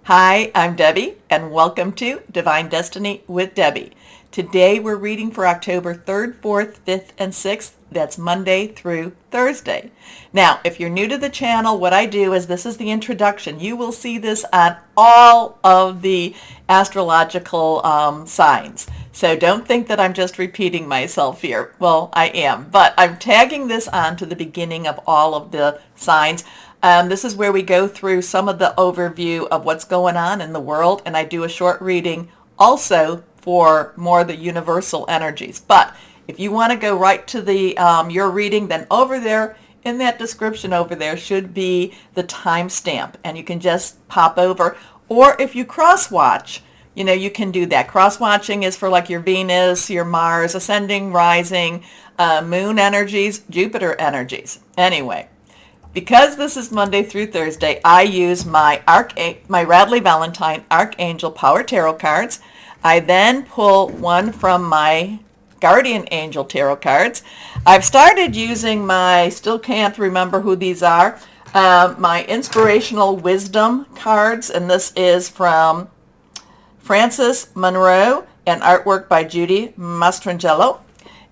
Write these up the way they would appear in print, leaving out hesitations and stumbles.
Hi, I'm Debbie, and welcome to Divine Destiny with Debbie. Today we're reading for October 3rd, 4th, 5th, and 6th. That's Monday through Thursday. Now, if you're new to the channel, what I do is this is the introduction. You will see this on all of the astrological signs. So don't think that I'm just repeating myself here. Well, I am, but I'm tagging this on to the beginning of all of the signs. This is where we go through some of the overview of what's going on in the world, and I do a short reading also for more of the universal energies. But if you want to go right to the your reading, then over there in that description over there should be the timestamp, and you can just pop over. Or if you cross-watch, you can do that. Cross-watching is for like your Venus, your Mars, ascending, rising, moon energies, Jupiter energies. Anyway. Because this is Monday through Thursday, I use my Radley Valentine Archangel Power Tarot cards. I then pull one from my Guardian Angel Tarot cards. I've started using still can't remember who these are, my Inspirational Wisdom cards, and this is from Frances Monroe and artwork by Judy Mastrangelo.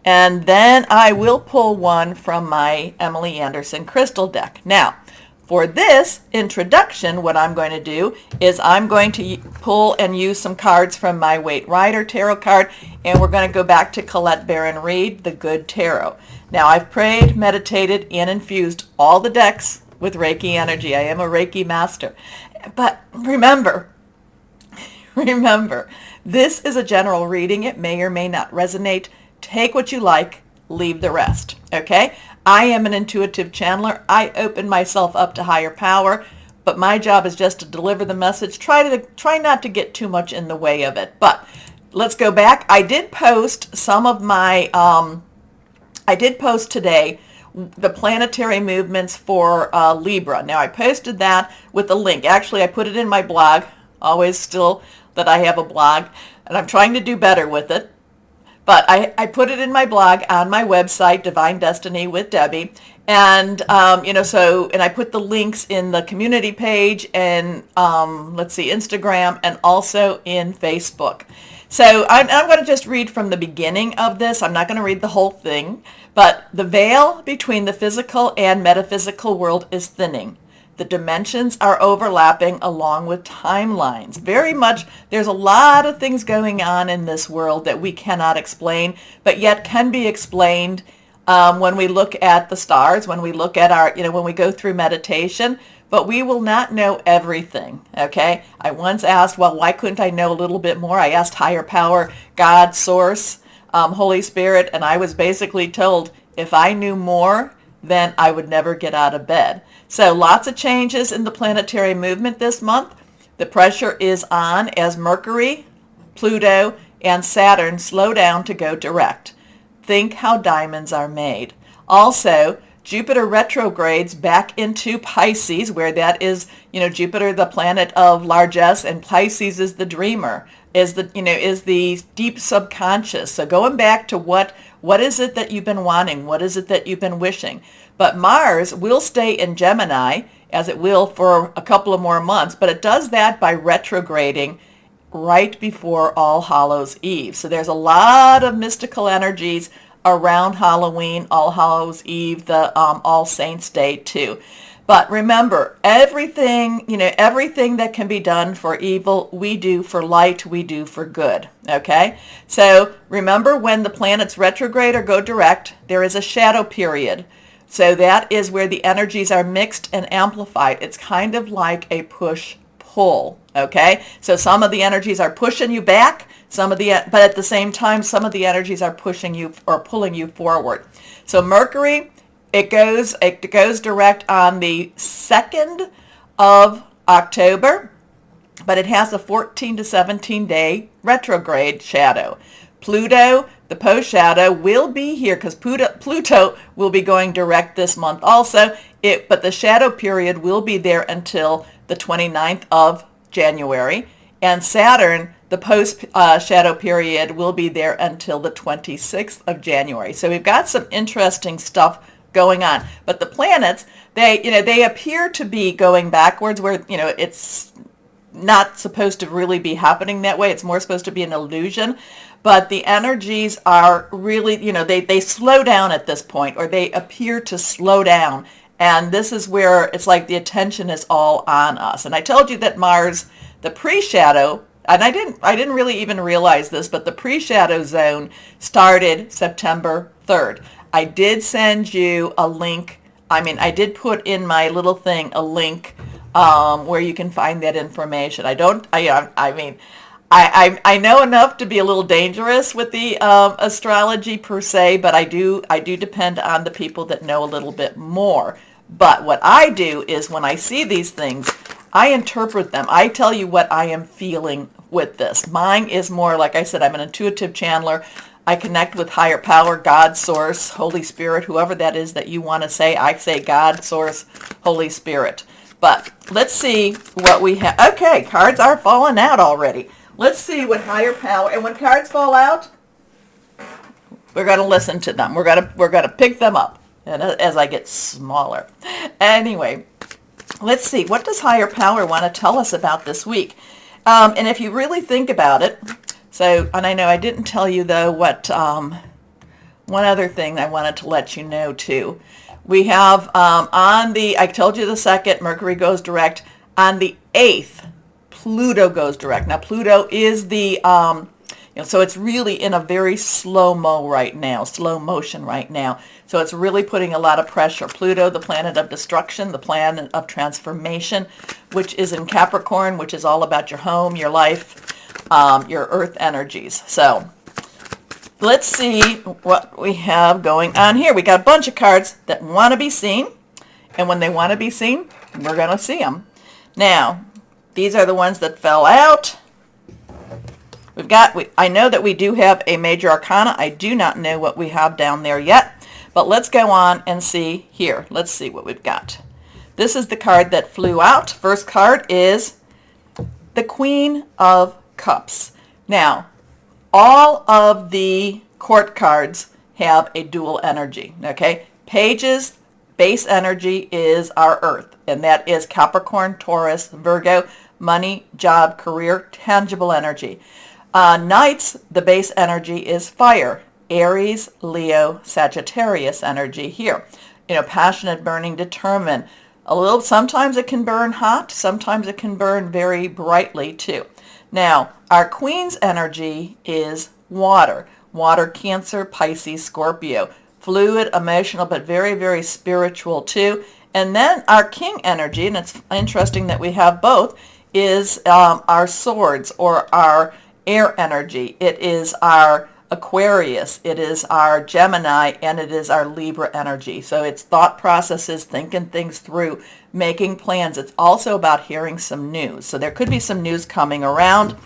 And then I will pull one from my Emily Anderson crystal deck. Now, for this introduction, what I'm going to do is I'm going to pull and use some cards from my Waite Rider tarot card, and we're going to go back to Colette Baron Reed, the Good Tarot. Now, I've prayed, meditated, and infused all the decks with Reiki energy. I am a Reiki master. But remember, this is a general reading. It may or may not resonate. Take what you like, leave the rest, okay? I am an intuitive channeler. I open myself up to higher power, but my job is just to deliver the message. Try not to get too much in the way of it. But let's go back. I did post some of my, I did post today the planetary movements for Libra. Now, I posted that with a link. Actually, I put it in my blog, always still that I have a blog, and I'm trying to do better with it. But I put it in my blog on my website, Divine Destiny with Debbie. And, and I put the links in the community page and, Instagram, and also in Facebook. So I'm going to just read from the beginning of this. I'm not going to read the whole thing. But the veil between the physical and metaphysical world is thinning. The dimensions are overlapping along with timelines. Very much, there's a lot of things going on in this world that we cannot explain, but yet can be explained when we look at the stars, when we look at when we go through meditation, but we will not know everything, okay? I once asked, well, why couldn't I know a little bit more? I asked higher power, God, Source, Holy Spirit, and I was basically told if I knew more, then I would never get out of bed. So lots of changes in the planetary movement this month. The pressure is on as Mercury, Pluto, and Saturn slow down to go direct. Think how diamonds are made. Also, Jupiter retrogrades back into Pisces, where that is, Jupiter, the planet of largesse, and Pisces is the dreamer, is the deep subconscious. So going back to what is it that you've been wanting? What is it that you've been wishing? But Mars will stay in Gemini, as it will for a couple of more months, but it does that by retrograding right before All Hallows Eve. So there's a lot of mystical energies around Halloween, All Hallows Eve, the All Saints Day too. But remember, everything that can be done for evil, we do for light, we do for good, okay? So remember, when the planets retrograde or go direct, there is a shadow period. So that is where the energies are mixed and amplified. It's kind of like a push-pull, okay? So some of the energies are pushing you back, but at the same time, some of the energies are pushing you or pulling you forward. So Mercury, it goes direct on the 2nd of October, but it has a 14 to 17 day retrograde shadow. Pluto, the post shadow, will be here because Pluto will be going direct this month also. But the shadow period will be there until the 29th of January. And Saturn, the post shadow period, will be there until the 26th of January. So we've got some interesting stuff going on. But the planets, they appear to be going backwards, where it's not supposed to really be happening that way. It's more supposed to be an illusion. But the energies are really, they slow down at this point, or they appear to slow down. And this is where it's like the attention is all on us. And I told you that Mars, the pre-shadow, and I didn't really even realize this, but the pre-shadow zone started September 3rd. I did send you a link. I did put in my little thing a link where you can find that information. I know enough to be a little dangerous with the astrology per se, but I do depend on the people that know a little bit more. But what I do is when I see these things, I interpret them. I tell you what I am feeling with this. Mine is more, like I said, I'm an intuitive channeler. I connect with higher power, God, Source, Holy Spirit, whoever that is that you want to say. I say God, Source, Holy Spirit. But let's see what we have. Okay, cards are falling out already. Let's see what higher power, and when cards fall out, we're going to listen to them. We're going to pick them up, and as I get smaller. Anyway, let's see. What does higher power want to tell us about this week? And if you really think about it, and I know I didn't tell you though what one other thing I wanted to let you know too. We have I told you the 2nd, Mercury goes direct. On the 8th, Pluto goes direct. Now Pluto is the, so it's really in a very slow motion right now. So it's really putting a lot of pressure. Pluto, the planet of destruction, the planet of transformation, which is in Capricorn, which is all about your home, your life, your earth energies. So let's see what we have going on here. We got a bunch of cards that want to be seen. And when they want to be seen, we're going to see them. Now, these are the ones that fell out. I know that we do have a major arcana. I do not know what we have down there yet. But let's go on and see here. Let's see what we've got. This is the card that flew out. First card is the Queen of Cups. Now, all of the court cards have a dual energy, okay? Pages, base energy is our earth, and that is Capricorn, Taurus, Virgo, money, job, career, tangible energy. Knights, the base energy is fire, Aries, Leo, Sagittarius energy here. Passionate, burning, determined. Sometimes it can burn hot, sometimes it can burn very brightly too. Now, our Queen's energy is water. Water, Cancer, Pisces, Scorpio. Fluid, emotional, but very, very spiritual too. And then our King energy, and it's interesting that we have both, is our swords or our air energy. It is our Aquarius, it is our Gemini, and it is our Libra energy. So it's thought processes, thinking things through, making plans. It's also about hearing some news. So there could be some news coming around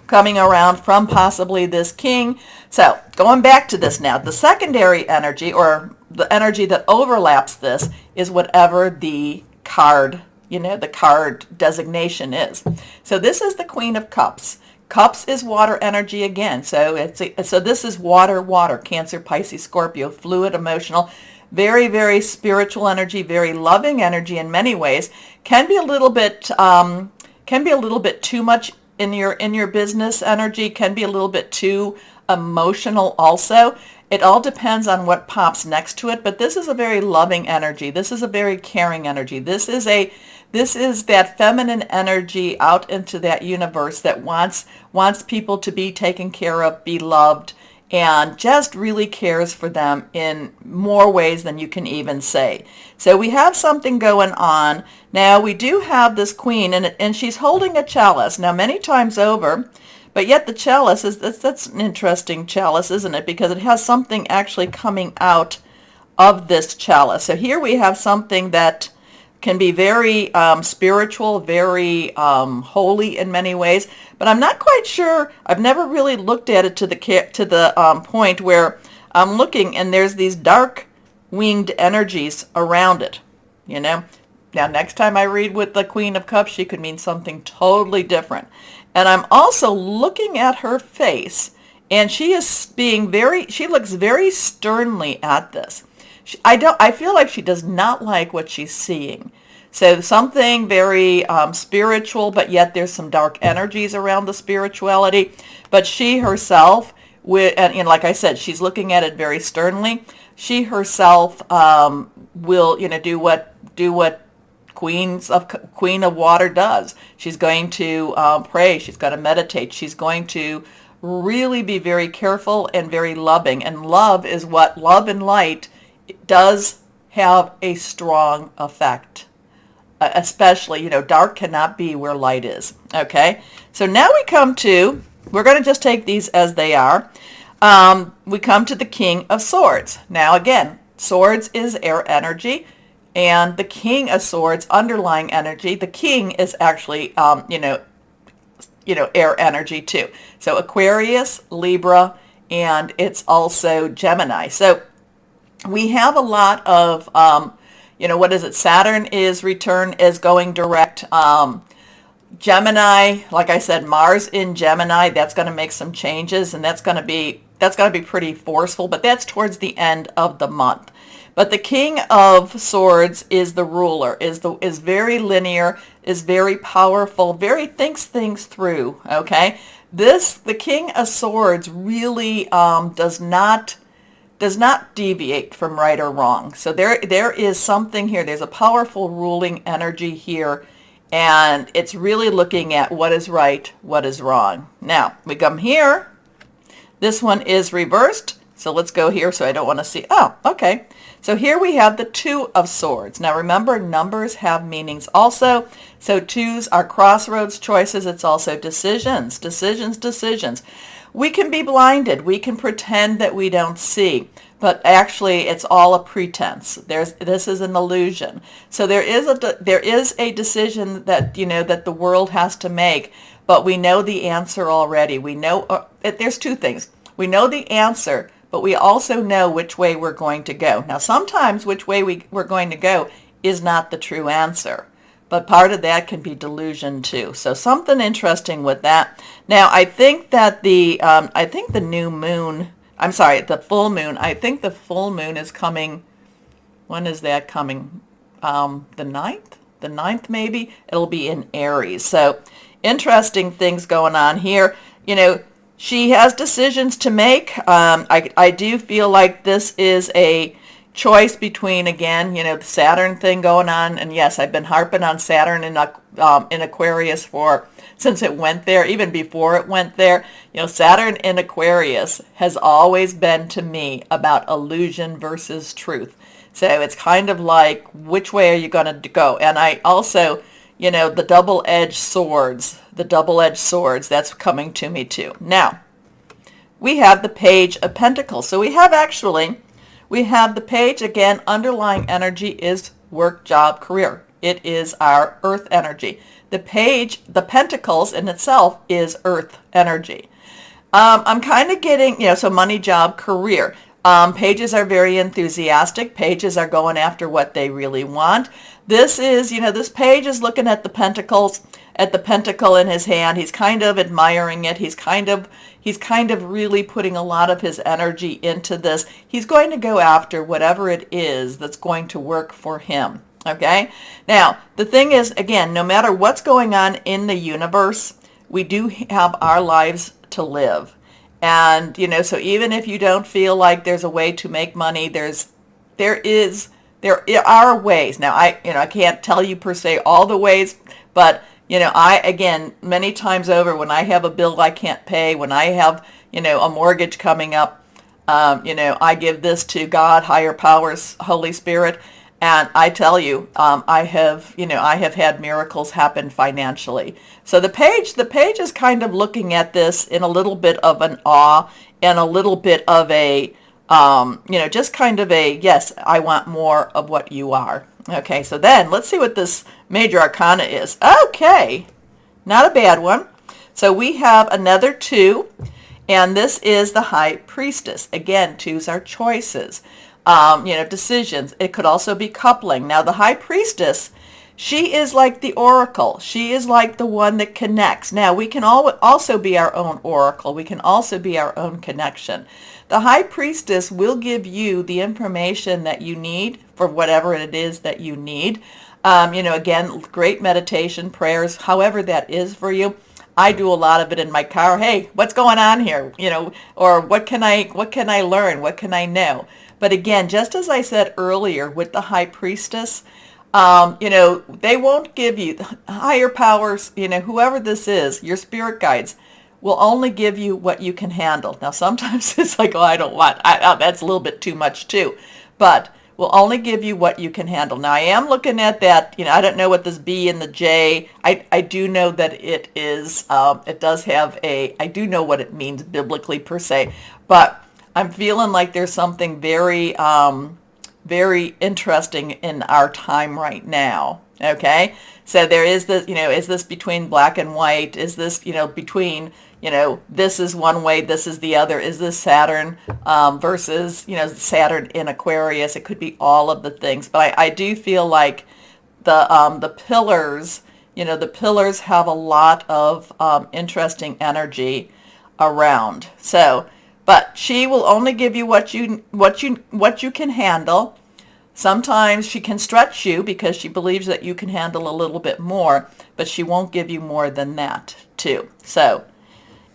from possibly this king. So going back to this now, the secondary energy, or the energy that overlaps this, is whatever the card, the card designation is. So this is the Queen of Cups. Cups is water energy again. So this is water, Cancer, Pisces, Scorpio, fluid, emotional, very, very spiritual energy, very loving energy in many ways. Can be a little bit too much in your business energy, can be a little bit too emotional also. It all depends on what pops next to it, but this is a very loving energy. This is a very caring energy. This is that feminine energy out into that universe that wants people to be taken care of, be loved, and just really cares for them in more ways than you can even say. So we have something going on. Now we do have this queen, and she's holding a chalice. Now many times over, but yet the chalice that's an interesting chalice, isn't it? Because it has something actually coming out of this chalice. So here we have something that can be very spiritual, very holy in many ways, but I'm not quite sure. I've never really looked at it to the point where I'm looking and there's these dark winged energies around it, Now next time I read with the Queen of Cups, she could mean something totally different. And I'm also looking at her face, and she looks very sternly at this. I feel like she does not like what she's seeing. So something very spiritual, but yet there's some dark energies around the spirituality. But she herself, and like I said, she's looking at it very sternly. She herself will, do what Queen of Water does. She's going to pray. She's going to meditate. She's going to really be very careful and very loving. And love and light does have a strong effect. Especially, dark cannot be where light is. Okay, so now we're going to just take these as they are. We come to the King of Swords. Now again, Swords is air energy, and the King of Swords, underlying energy, the King is actually, air energy too. So Aquarius, Libra, and it's also Gemini. So we have a lot of, what is it? Saturn is going direct. Gemini, like I said, Mars in Gemini, that's going to make some changes, and that's going to be pretty forceful, but that's towards the end of the month. But the King of Swords is the ruler, is very linear, is very powerful, very thinks things through, okay? The King of Swords really does not deviate from right or wrong. So there is something here. There's a powerful ruling energy here, and it's really looking at what is right, what is wrong. Now, we come here. This one is reversed. So let's go here. So I don't want to see. Oh, okay. So here we have the Two of Swords. Now remember, numbers have meanings also. So twos are crossroads choices. It's also decisions. We can be blinded. We can pretend that we don't see. But actually, it's all a pretense. This is an illusion. So there is a decision that that the world has to make, but we know the answer already. We know there's two things. We know the answer, but we also know which way we're going to go. Now, sometimes which way we're going to go is not the true answer, but part of that can be delusion too. So something interesting with that. Now, I think that the new moon. I'm sorry, the full moon. I think the full moon is coming. When is that coming? The 9th? The 9th maybe? It'll be in Aries. So interesting things going on here. She has decisions to make. I do feel like this is a choice between, again, the Saturn thing going on. And yes, I've been harping on Saturn in Aquarius since it went there, even before it went there. Saturn in Aquarius has always been, to me, about illusion versus truth. So it's kind of like, which way are you going to go? And I also, the double-edged swords, that's coming to me too. Now, we have the Page of Pentacles. So we have the Page, again, underlying energy is work, job, career. It is our earth energy. The Page, the Pentacles in itself is earth energy. I'm kind of getting, so money, job, career. Pages are very enthusiastic. Pages are going after what they really want. This is, this page is looking at the pentacles, at the pentacle in his hand. He's kind of admiring it. He's kind of really putting a lot of his energy into this. He's going to go after whatever it is that's going to work for him. Okay? Now, the thing is, again, no matter what's going on in the universe, we do have our lives to live. And, so even if you don't feel like there's a way to make money, there are ways. Now, I can't tell you per se all the ways, but, again, many times over, when I have a bill I can't pay, when I have, a mortgage coming up, I give this to God, higher powers, Holy Spirit. And I tell you, I have had miracles happen financially. So the page is kind of looking at this in a little bit of an awe and a little bit of a, just kind of a, yes, I want more of what you are. Okay, so then let's see what this major arcana is. Okay, not a bad one. So we have another 2, and this is the High Priestess. Again, 2s are choices. Decisions. It could also be coupling. Now, the High Priestess, she is like the oracle. She is like the one that connects. Now, we can also be our own oracle. We can also be our own connection. The High Priestess will give you the information that you need for whatever it is that you need. Again, great meditation, prayers, however that is for you. I do a lot of it in my car. Hey, what's going on here? Or what can I learn? What can I know? But again, just as I said earlier with the High Priestess, they won't give you higher powers, whoever this is, your spirit guides will only give you what you can handle. Now, sometimes it's like, oh, I don't want, that's a little bit too much too, but will only give you what you can handle. Now, I am looking at that, I don't know what this B and the J, I do know that it is, it does have I do know what it means biblically per se, but I'm feeling like there's something very, very interesting in our time right now. Okay, so there is this, is this between black and white? Is this, between, this is one way, this is the other? Is this Saturn versus, Saturn in Aquarius? It could be all of the things, but I do feel like the pillars, the pillars have a lot of interesting energy around. So, but she will only give you what you can handle. Sometimes she can stretch you because she believes that you can handle a little bit more, but she won't give you more than that too. So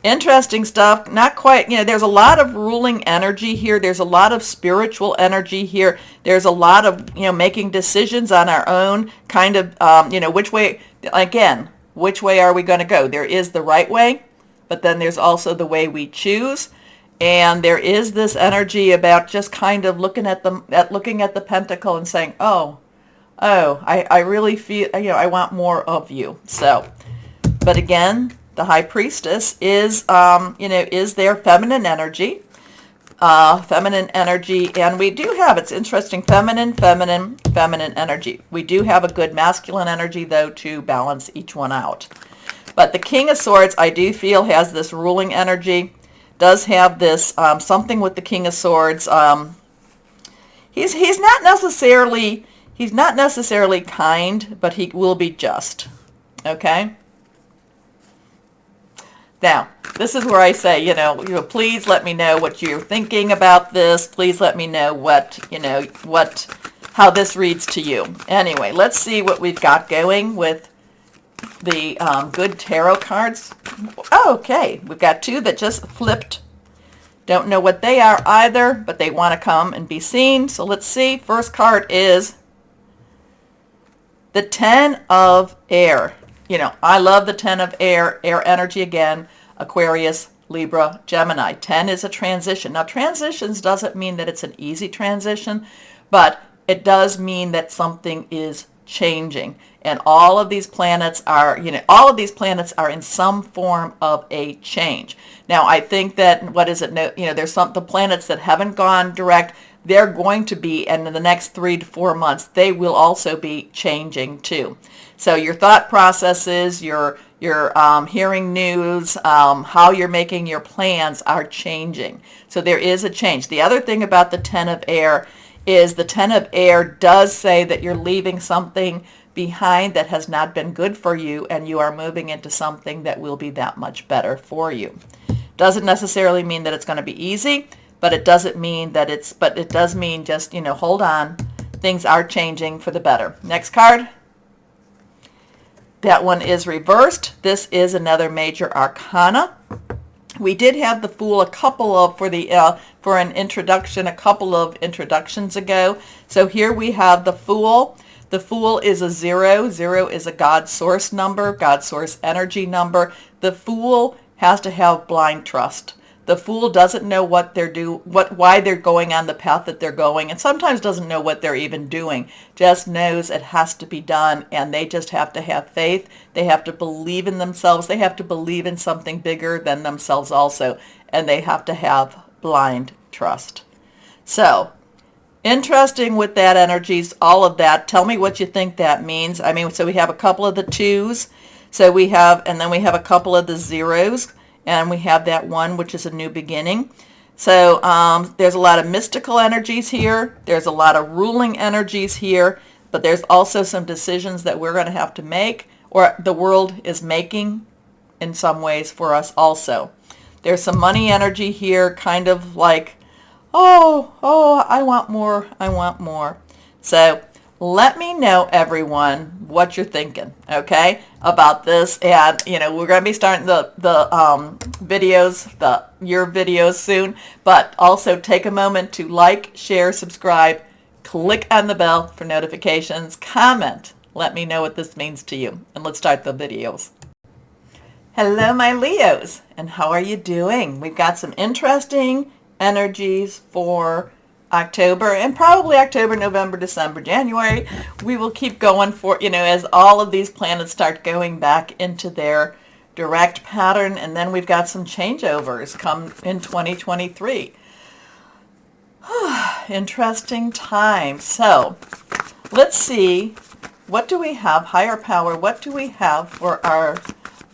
interesting stuff. Not quite, there's a lot of ruling energy here. There's a lot of spiritual energy here. There's a lot of, making decisions on our own, kind of, which way, again, which way are we going to go? There is the right way, but then there's also the way we choose. And there is this energy about just kind of looking at the pentacle and saying, I really feel, I want more of you. So, but again, the High Priestess is, is their feminine energy, and we do have, it's interesting, feminine energy. We do have a good masculine energy, though, to balance each one out. But the King of Swords, I do feel, has this ruling energy. Does have this something with the King of Swords. He's not necessarily kind, but he will be just. Okay. Now, this is where I say, please let me know what you're thinking about this. Please let me know how this reads to you. Anyway, let's see what we've got going with the good tarot cards. Okay, we've got two that just flipped. Don't know what they are either, but they want to come and be seen. So let's see. First card is the 10 of Air. I love the 10 of Air energy again, Aquarius, Libra, Gemini. 10 is a transition. Now, transitions doesn't mean that it's an easy transition, but it does mean that something is changing. And all of these planets are, are in some form of a change. Now, I think that, there's the planets that haven't gone direct, they're going to be, and in the next 3 to 4 months, they will also be changing too. So your thought processes, your hearing news, how you're making your plans are changing. So there is a change. The other thing about the 10 of Air is the 10 of Air does say that you're leaving something behind that has not been good for you, and you are moving into something that will be that much better for you. Doesn't necessarily mean that it's going to be easy, but it doesn't mean that but it does mean just, hold on. Things are changing for the better. Next card. That one is reversed. This is another major arcana. We did have the Fool for an introduction a couple of introductions ago. So here we have the Fool. The Fool is a 0. 0 is a God source number, God source energy number. The Fool has to have blind trust. The Fool doesn't know why they're going on the path that they're going, and sometimes doesn't know what they're even doing. Just knows it has to be done, and they just have to have faith. They have to believe in themselves. They have to believe in something bigger than themselves also, and they have to have blind trust. So, interesting with that energies, all of that. Tell me what you think that means. So we have a couple of the 2s. And then we have a couple of the 0s. And we have that 1, which is a new beginning. So there's a lot of mystical energies here. There's a lot of ruling energies here. But there's also some decisions that we're going to have to make, or the world is making in some ways for us also. There's some money energy here, kind of like, I want more. So let me know, everyone, what you're thinking, okay, about this. And, we're going to be starting the videos, your videos soon. But also take a moment to like, share, subscribe, click on the bell for notifications, comment. Let me know what this means to you. And let's start the videos. Hello, my Leos, and how are you doing? We've got some interesting energies for October, and probably October, November, December, January. We will keep going for, as all of these planets start going back into their direct pattern, and then we've got some changeovers come in 2023. Interesting time. So let's see, what do we have? Higher power, what do we have for our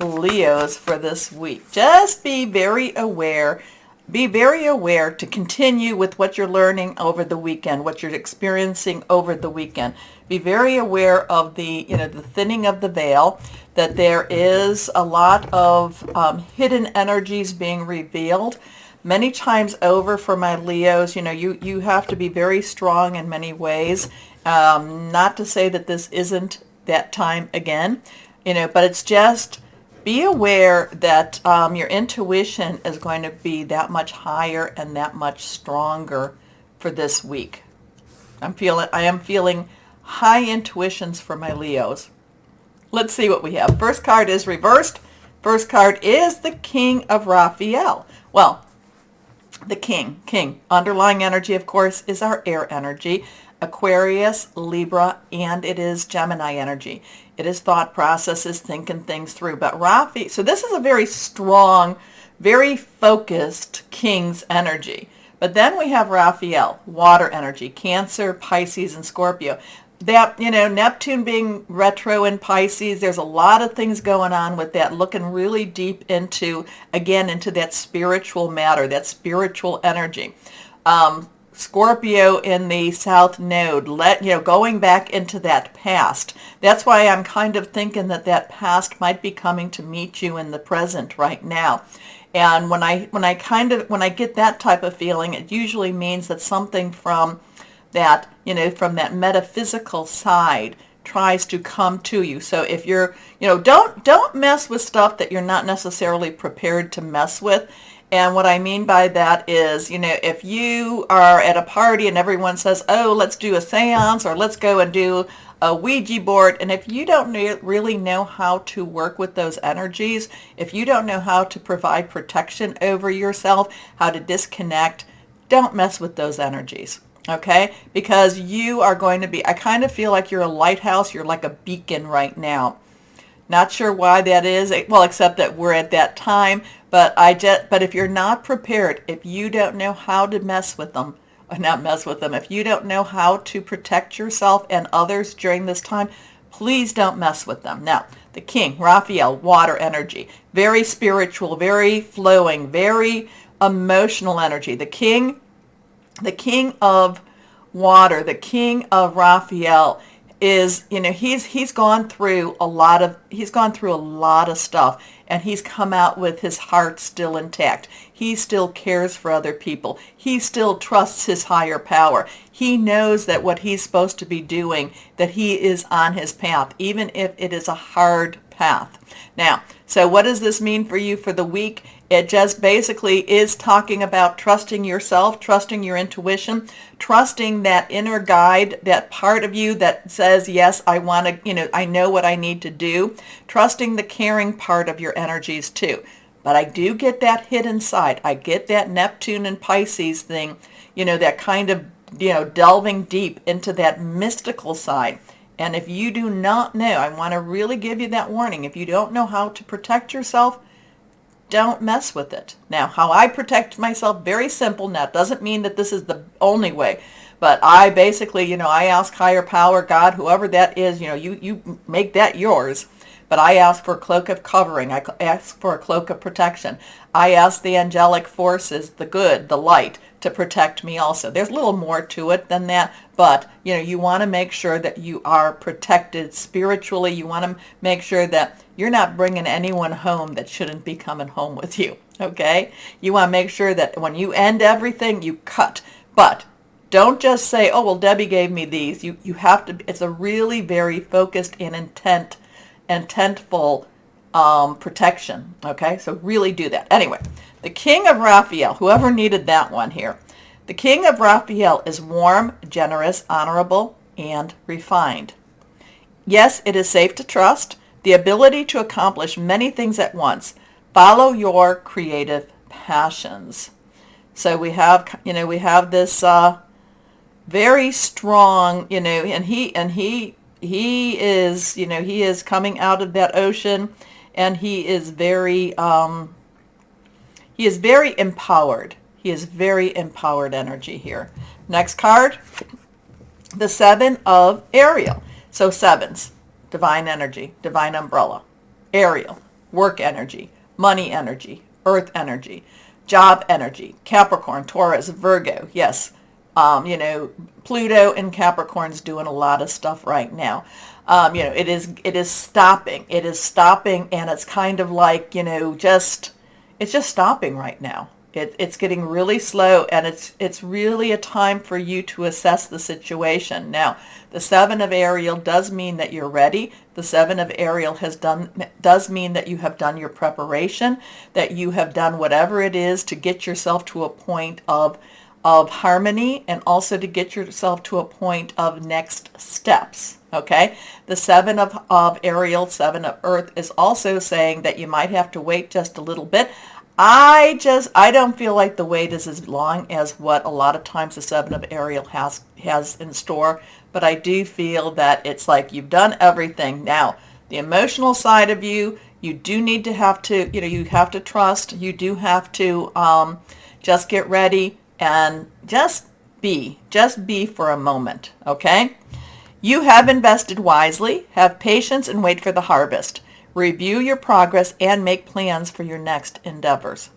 Leos for this week? Just be very aware. Be very aware to continue with what you're learning over the weekend, what you're experiencing over the weekend. Be very aware of the thinning of the veil, that there is a lot of hidden energies being revealed. Many times over for my Leos, you have to be very strong in many ways. Not to say that this isn't that time again, but it's just, be aware that your intuition is going to be that much higher and that much stronger for this week. I am feeling high intuitions for my Leos. Let's see what we have. First card is reversed. First card is the King of Raphael. Well, the King. Underlying energy, of course, is our air energy. Aquarius, Libra, and it is Gemini energy. It is thought processes, thinking things through. But Raphael, so this is a very strong, very focused King's energy. But then we have Raphael, water energy, Cancer, Pisces, and Scorpio. That, Neptune being retro in Pisces, there's a lot of things going on with that, looking really deep into that spiritual matter, that spiritual energy. Scorpio in the South Node, going back into that past. That's why I'm kind of thinking that past might be coming to meet you in the present right now. And when I get that type of feeling, it usually means that something from that, from that metaphysical side tries to come to you. So if you're, don't mess with stuff that you're not necessarily prepared to mess with. And what I mean by that is, if you are at a party and everyone says, oh, let's do a seance, or let's go and do a Ouija board, and if you don't really know how to work with those energies, if you don't know how to provide protection over yourself, how to disconnect, don't mess with those energies, okay? Because you are going to be, I kind of feel like you're a lighthouse, you're like a beacon right now. Not sure why that is, well, except that we're at that time, but if you're not prepared, if you don't know how to if you don't know how to protect yourself and others during this time, please don't mess with them. Now, the King, Raphael, water energy, very spiritual, very flowing, very emotional energy. The King of water, the King of Raphael is, he's gone through a lot of stuff, and he's come out with his heart still intact. He still cares for other people. He still trusts his higher power. He knows that what he's supposed to be doing, that he is on his path, even if it is a hard path. Now, so what does this mean for you for the week? It just basically is talking about trusting yourself, trusting your intuition, trusting that inner guide, that part of you that says, yes, I want to, I know what I need to do, trusting the caring part of your energies too. But I do get that hidden side. I get that Neptune and Pisces thing, that kind of, delving deep into that mystical side. And if you do not know, I want to really give you that warning. If you don't know how to protect yourself, don't mess with it. Now, how I protect myself, very simple. Now, it doesn't mean that this is the only way, but I basically, I ask higher power, God, whoever that is, you make that yours. But I ask for a cloak of covering. I ask for a cloak of protection. I ask the angelic forces, the good, the light, to protect me also. There's a little more to it than that, but you want to make sure that you are protected spiritually. You want to make sure that you're not bringing anyone home that shouldn't be coming home with you, okay? You want to make sure that when you end everything, you cut. But Don't just say, oh, well, Debbie gave me these. You have to, it's a really very focused and intentful protection. Okay, so really do that. Anyway, the King of Raphael, whoever needed that one here. The King of Raphael is warm, generous, honorable, and refined. Yes, it is safe to trust. The ability to accomplish many things at once. Follow your creative passions. So we have, we have this very strong, and he is, he is coming out of that ocean, and he is very empowered. He is very empowered energy here. Next card, the Seven of Ariel. So sevens, divine energy, divine umbrella. Ariel, work energy, money energy, earth energy, job energy, Capricorn, Taurus, Virgo. Yes, Pluto and Capricorn's doing a lot of stuff right now. It is stopping. It is stopping, and it's kind of like, it's just stopping right now. It's getting really slow, and it's really a time for you to assess the situation. Now, the Seven of Ariel does mean that you're ready. The Seven of Ariel does mean that you have done your preparation, that you have done whatever it is to get yourself to a point of harmony, and also to get yourself to a point of next steps. Okay, the Seven of Ariel, Seven of Earth, is also saying that you might have to wait just a little bit. I don't feel like the wait is as long as what a lot of times the Seven of Ariel has in store, but I do feel that it's like you've done everything. Now, the emotional side of you do need to have to, you have to trust. You do have to just get ready and just be for a moment, okay? You have invested wisely. Have patience and wait for the harvest. Review your progress and make plans for your next endeavors.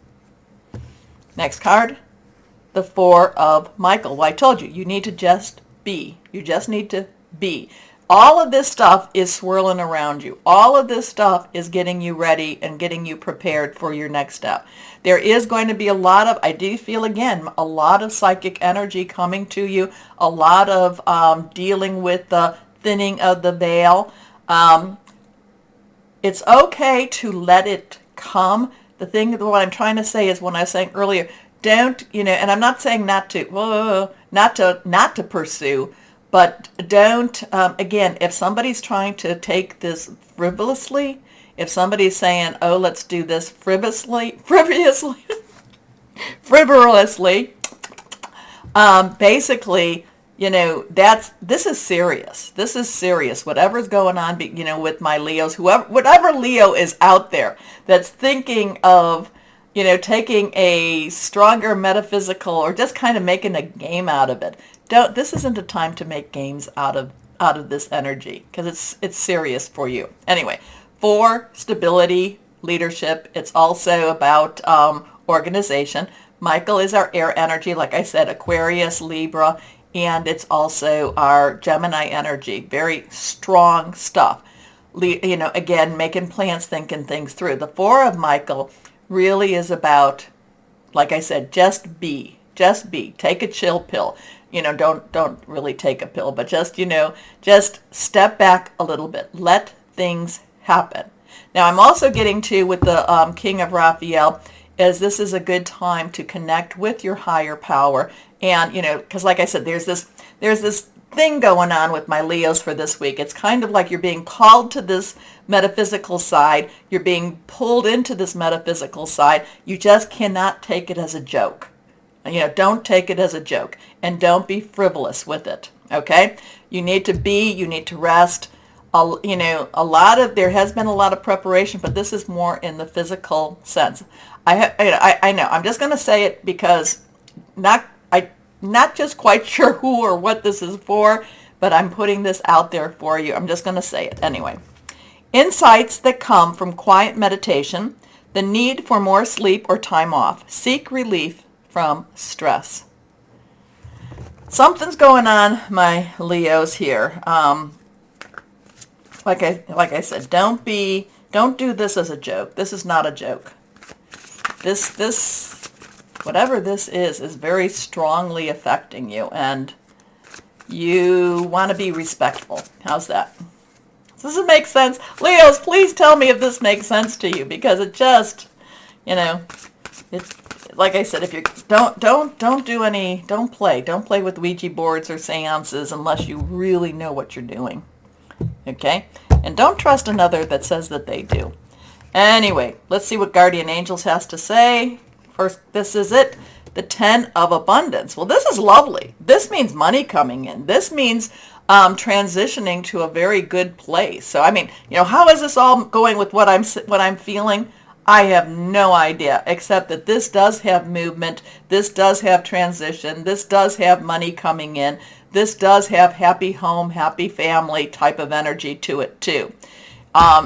Next card, the Four of Michael. Well, I told you, you need to just be. You just need to be. All of this stuff is swirling around you. All of this stuff is getting you ready and getting you prepared for your next step. There is going to be a lot of, I do feel again, a lot of psychic energy coming to you, a lot of dealing with the thinning of the veil. It's okay to let it come. What I'm trying to say is, when I was saying earlier, don't, and I'm not saying not to pursue, but don't, again, if somebody's trying to take this frivolously, if somebody's saying, oh, let's do this frivolously, basically, this is serious. This is serious. Whatever's going on, with my Leos, whatever Leo is out there that's thinking of, taking a stronger metaphysical, or just kind of making a game out of it. This isn't a time to make games out of this energy, because it's serious for you. Anyway, for stability, leadership, it's also about organization. Michael is our air energy, like I said, Aquarius, Libra, and it's also our Gemini energy. Very strong stuff. Again, making plans, thinking things through. The Four of Michael really is about, like I said, just be. Take a chill pill. Don't really take a pill, but just step back a little bit. Let things happen. Now, I'm also getting to, with the King of Raphael, is this is a good time to connect with your higher power. And, because like I said, there's this thing going on with my Leos for this week. It's kind of like you're being called to this metaphysical side. You're being pulled into this metaphysical side. You just cannot take it as a joke. Don't take it as a joke, and don't be frivolous with it. Okay? You need to rest. There has been a lot of preparation, but this is more in the physical sense. I know. I'm just going to say it because not just quite sure who or what this is for, but I'm putting this out there for you. I'm just going to say it anyway. Insights that come from quiet meditation, the need for more sleep or time off. Seek relief from stress. Something's going on, my Leos here. Like I said, don't do this as a joke. This is not a joke. This whatever this is very strongly affecting you, and you want to be respectful. How's that? Does this make sense? Leos, please tell me if this makes sense to you, because it just, you know, it's like I said, if you don't play with Ouija boards or seances unless you really know what you're doing. Okay? And don't trust another that says that they do. Anyway, let's see what Guardian Angels has to say. First, this is it. The 10 of Abundance. Well, this is lovely. This means money coming in. This means transitioning to a very good place. So, I mean, you know, how is this all going with what I'm feeling? I have no idea, except that this does have movement. This does have transition. This does have money coming in. This does have happy home, happy family type of energy to it too.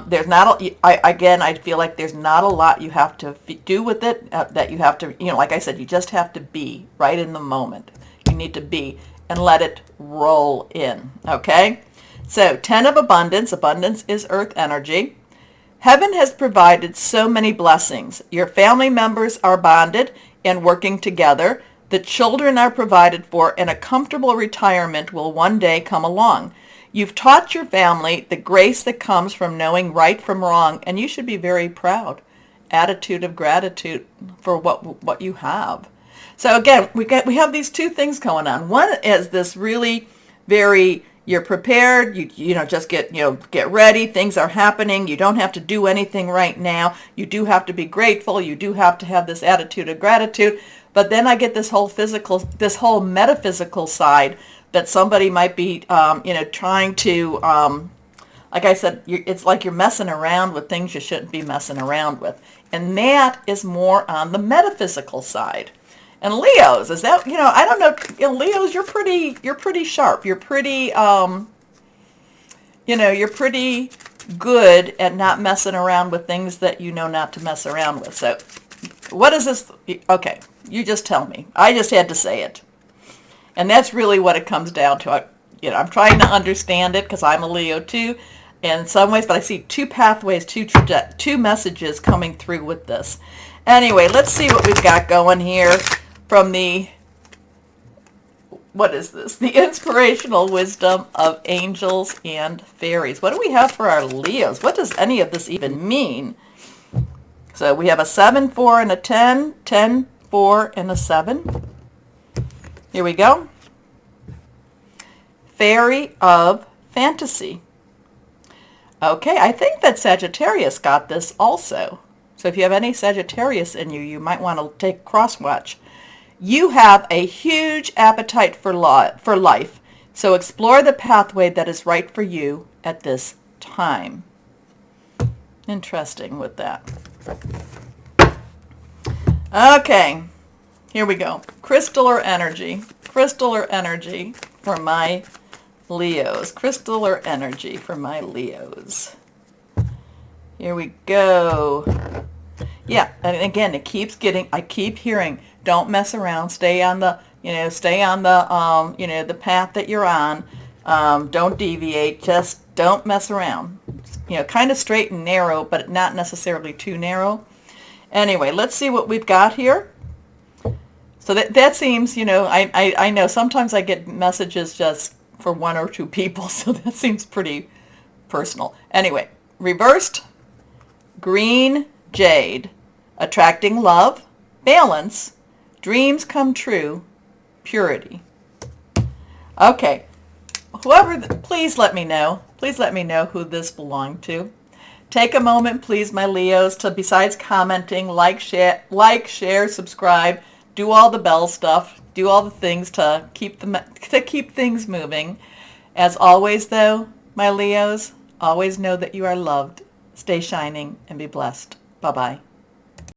There's not, I feel like there's not a lot you have to do with it, that you have to, you know, like I said, you just have to be right in the moment. You need to be and let it roll in, okay? So 10 of Abundance. Abundance is earth energy. Heaven has provided so many blessings. Your family members are bonded and working together. The children are provided for, and a comfortable retirement will one day come along. You've taught your family the grace that comes from knowing right from wrong, and you should be very proud. Attitude of gratitude for what you have. So again, we have these two things going on. One is this really very, you're prepared, you know, just get ready, things are happening, you don't have to do anything right now, you do have to be grateful, you do have to have this attitude of gratitude. But then I get this whole metaphysical side that somebody might be, trying to, like I said, it's like you're messing around with things you shouldn't be messing around with. And that is more on the metaphysical side. And Leos, is that, I don't know, Leos, you're pretty sharp. You're pretty, you're pretty good at not messing around with things that you know not to mess around with. So what is this? Okay, you just tell me. I just had to say it. And that's really what it comes down to. I'm trying to understand it because I'm a Leo too in some ways, but I see two pathways, two messages coming through with this. Anyway, let's see what we've got going here from what is this? The inspirational wisdom of angels and fairies. What do we have for our Leos? What does any of this even mean? So we have a 7, 4, and a 10, 10, 4, and a 7. Here we go. Fairy of Fantasy. Okay, I think that Sagittarius got this also. So if you have any Sagittarius in you, you might want to take Crosswatch. You have a huge appetite for life, so explore the pathway that is right for you at this time. Interesting with that. Okay, here we go. Crystallar energy. Crystallar energy for my Leos. Crystallar energy for my Leos. Here we go. Yeah, and again, I keep hearing, don't mess around. Stay on the, the path that you're on. Don't deviate. Just don't mess around. Kind of straight and narrow, but not necessarily too narrow. Anyway, let's see what we've got here. So that seems, I know sometimes I get messages just for 1 or 2 people, so that seems pretty personal. Anyway, reversed, green jade, attracting love, balance, dreams come true, purity. Okay, please let me know. Please let me know who this belonged to. Take a moment, please, my Leos, to besides commenting, like, share, subscribe, do all the bell stuff, do all the things to keep things moving. As always, though, my Leos, always know that you are loved. Stay shining and be blessed. Bye-bye.